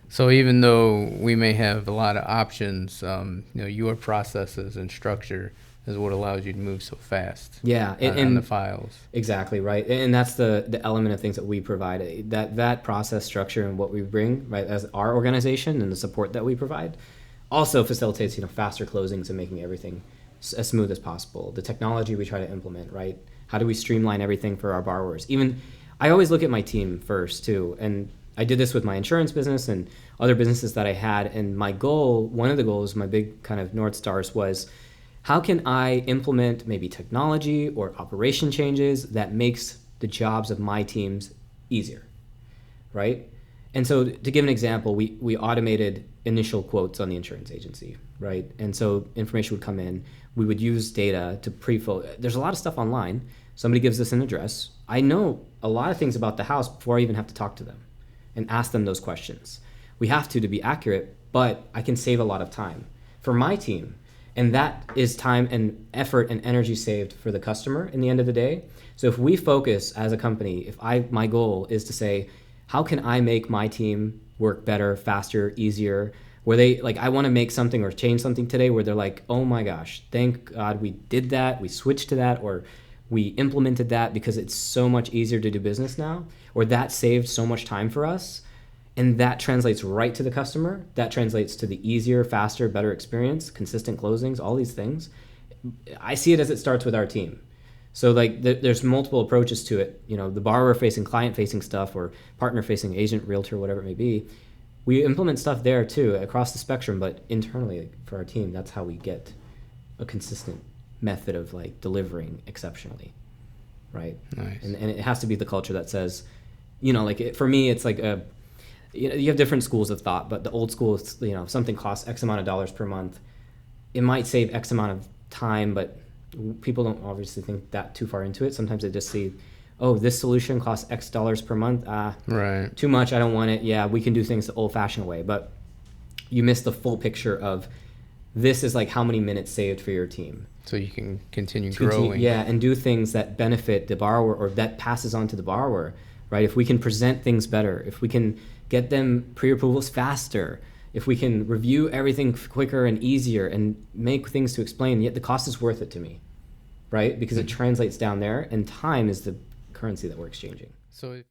So even though we may have a lot of options, your processes and structure is what allows you to move so fast Yeah, on the files. exactly right, and that's the element of things that we provide. That process structure and what we bring right as our organization and the support that we provide also facilitates faster closings and making everything as smooth as possible. The technology we try to implement, right? How do we streamline everything for our borrowers? Even I always look at my team first too, and I did this with my insurance business and other businesses that I had. And my goal, one of the goals, my big kind of North Stars was how can I implement maybe technology or operation changes that makes the jobs of my teams easier, right? And so to give an example, we automated initial quotes on the insurance agency, right? And so information would come in. We would use data to pre-fill. There's a lot of stuff online. Somebody gives us an address. I know a lot of things about the house before I even have to talk to them and ask them those questions. We have to be accurate, but I can save a lot of time for my team. And that is time and effort and energy saved for the customer in the end of the day. So if we focus as a company, my goal is to say, how can I make my team work better, faster, easier? Where they like, I want to make something or change something today where they're like, oh my gosh, thank God we did that, we switched to that, or we implemented that because it's so much easier to do business now, or that saved so much time for us. And that translates right to the customer. That translates to the easier, faster, better experience, consistent closings, all these things. I see it as it starts with our team. So like there's multiple approaches to it. The borrower facing, client facing stuff, or partner facing, agent, realtor, whatever it may be. We implement stuff there too across the spectrum, but internally for our team, that's how we get a consistent method of like delivering exceptionally, right? Nice. And it has to be the culture that says, for me, it's like you have different schools of thought, but the old school is, if something costs X amount of dollars per month, it might save X amount of time, but people don't obviously think that too far into it. Sometimes they just see, oh, this solution costs X dollars per month. Right. Too much. I don't want it. Yeah, we can do things the old fashioned way, but you miss the full picture of this is like how many minutes saved for your team. So you can continue growing. Yeah, and do things that benefit the borrower or that passes on to the borrower, right? If we can present things better, if we can get them pre-approvals faster, if we can review everything quicker and easier and make things to explain, yet the cost is worth it to me, right? Because it translates down there, and time is the currency that we're exchanging. So